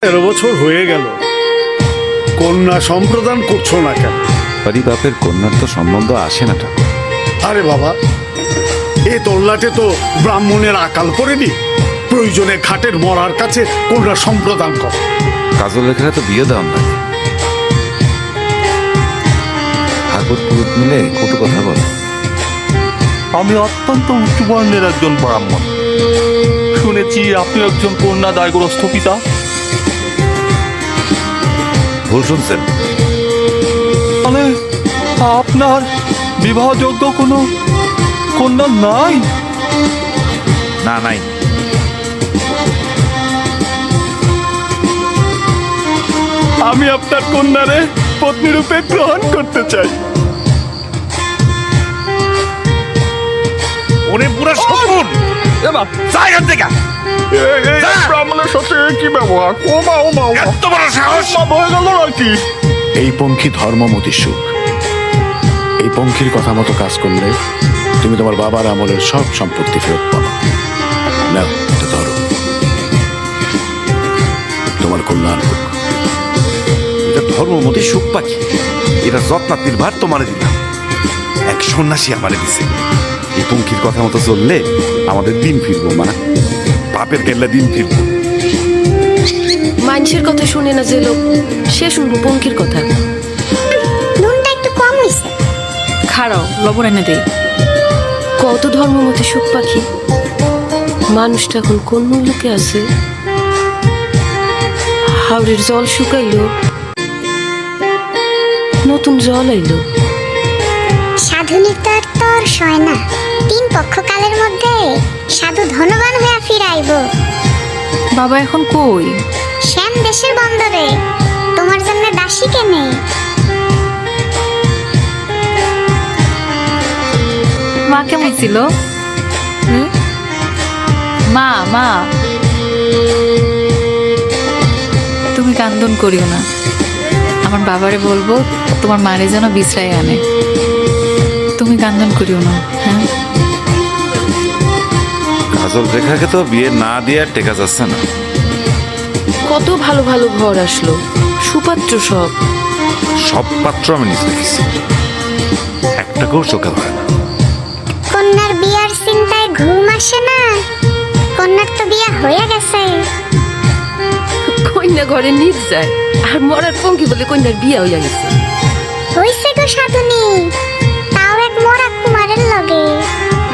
13 বছর হয়ে গেল, কন্যা সম্প্রদান করছো না কেন? বাপের কন্যার তো সম্বন্ধ আসে না ঠাকুর। আরে বাবা, এ তল্লাটে তো ব্রাহ্মণের আকাল করেনি। প্রয়োজনে ঘাটের মরার কাছে কন্যা সম্প্রদান কর। কাজল রেখারা তো বিয়ে দেওয়ার লাগে। ঠাকুর পুরুত মিলে কত কথা বলে। আমি অত্যন্ত উচ্চ বর্ণের একজন ব্রাহ্মণ। শুনেছি আপনি একজন কন্যা দায়গ্রস্ত পিতা। ভুল শুনছেন। মানে আপনার বিবাহযোগ্য কোনো কন্যা নাই? না, নাই। আমি আপনার কন্যারে পত্নী রূপে গ্রহণ করতে চাই। ওরে পুরো শকুন, জায়গা থেকে ব্রাহ্মণের সাথে কি ব্যবহার? এত বড় সাহস! হয়ে গেল আর কি? এই পঙ্খী ধর্মমতি সুখ। এই পঙ্খির কথা মতো কাজ করলে তুমি তোমার বাবার আমলের সব সম্পত্তি ফেরত পাবে। নাও, এটা ধরো, তোমার কল্যাণ হোক। এটা ধর্মমতি সুখ পাখি। এটা যত্নাতির ভার তোমারে দিলাম। এক সন্ন্যাসী আমারে দিছে। এই পঙ্খির কথা মতো চললে আমাদের দিন ফিরবো, মা। বাপের কেল্লা দিন ফিরবো। মানুষের কথা শুনে না যে লোক, সে শুনবো পঙ্কির কথা। নুনটা একটু কম হয়েছে। খাড়াও, লবণ এনে দেই। কত ধর্মমতি সুখ পাখি। মানুষটা এখন কোন মুলুকে আছে? হাওড়ের জল শুকাইলো, নতুন জল আইলো। সাধুনির তো আর তর সয় না। 3 পক্ষকালের মধ্যে সাধু ধনবান হয়ে ফিরাইব। বাবা এখন কই? শ্যাম দেশের বন্দরে। তোমার জন্য দাসী কেনে। মা কেমন ছিল? মা মা তুমি কান্দন করিও না। আমার বাবারে বলবো তোমার মারে যেন বিশ্রায় আনে। তুমি কান্দন করিও না, হ্যাঁ? কাজল রেখাকে তো বিয়ে না দিয়ে আর টেকা যাচ্ছে না। কত ভালো ভালো ঘর আসলো, সুপাত্র সব। সব পাত্র আমি নিজে দেখেছি, একটাকেও চোখে ধরে না। কন্যার বিয়ার চিন্তায় ঘুম আসে না। কন্যার তো বিয়া হয়ে গেছে। কন্যা ঘরে নিজ যায়, আর মরার পঙ্কি বলে কন্যার বিয়া হইয়া গেছে। হইছে গো সাধুনি, তাও এক মরা কুমারের লগে।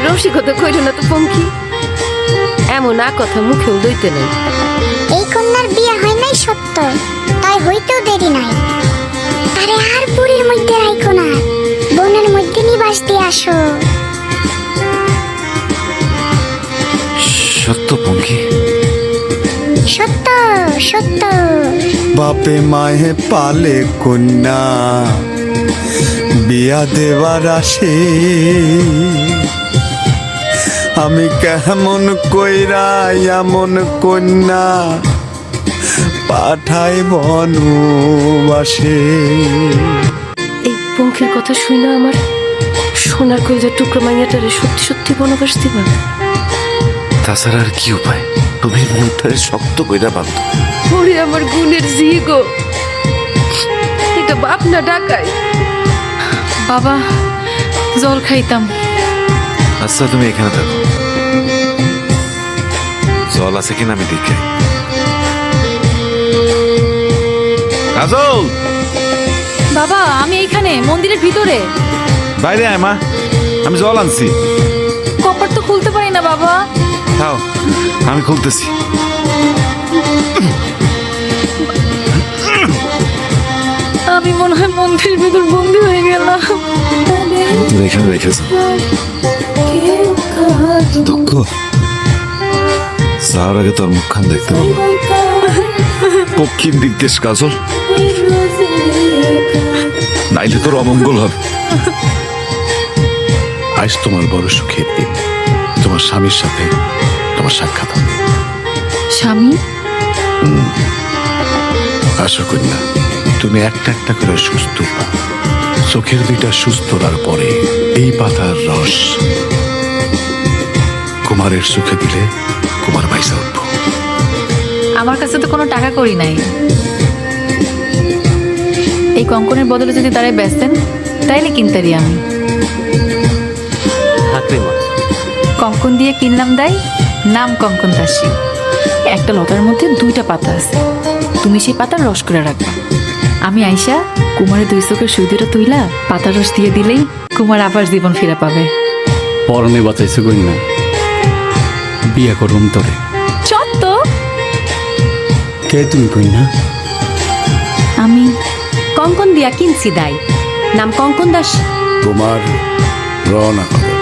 রসিকতা কইল না তো পঙ্কি, এমন আ কথা মুখেও লইতে নাই। এই কন্যার বিয়া হয় নাই সত্য, তাই হইতেও দেরি নাই। আরে আর পুরীর মধ্যে রাইখো না, বনের মধ্যে নিবাস দিয়ে আসো। সত্য পঙ্খী? সত্য সত্য। বাপে মায়ে পালে কন্যা বিয়া দেবার আসে। আমি কেমন কইরা এমন কন্যা পাঠাই বনবাসে। এই পঙ্খির কথা শুই না আমার সোনার কইজার টুকরো মাইয়াটারে সত্যি সত্যি বনবাস দিবা? তাছাড়া আর কি উপায়? তুমি মনটারে শক্ত কইরা বাঁধো। ওরে আমার গুণের জি গো, এটা বাপ না ডাকাই? বাবা জল খাইতাম। আচ্ছা, তুমি এখানে থাকো, জল আছে কিনা আমি দেখে। কাজল! বাবা আমি এইখানে মন্দিরের ভিতরে। বাইরে আয় মা, আমি জল আনছি। কপাট তো খুলতে পারি না বাবা। তাও আমি খুলতেছি। আমি মনে হয় মন্দিরের ভিতর বন্দি হয়ে গেলাম। তুমি এখানে রেখেছ দুঃখ, যাওয়ার আগে তোর মুখখান দেখতে পাবো। পক্ষীর দিগ্দেশ কাজল, নাইলে তোর অমঙ্গল হবে। আজ তোমার বড় সুখের দিন। তোমার স্বামীর সাথে তোমার সাক্ষাৎ হবে। স্বামী? আশা করি না, তুমি একটা একটা করে সুস্থ হবা। চোখের 2টা সুস্থ হওয়ার পরে এই পাতার রস কুমারের সুখে দিলে কুমার বাইসা উঠবো। আমার কাছে তো কোনো টাকা করি নাই। এই কঙ্কনের বদলে যদি তারাই বেচতেন তাইলে কিনতারি আমি। থাকলে মা, কঙ্কন দিয়ে কিনলাম দেয়, নাম কঙ্কন দাসী। একটা লতার মধ্যে 2টা পাতা আছে, তুমি সেই পাতার রস করে রাখবা। আমি আইসা কুমারের 2 চোখের সুই দুটো তুইলা পাতার রস দিয়ে দিলেই কুমার আবার জীবন ফিরে পাবে। পরনে বাঁচাইছে কই না, বিয়া করুম তোরে। সত্য? কে তুমি কই না? আমি কঙ্কন দিয়া কিনছি দাই, নাম কঙ্কন দাস। তোমার রওনা করো।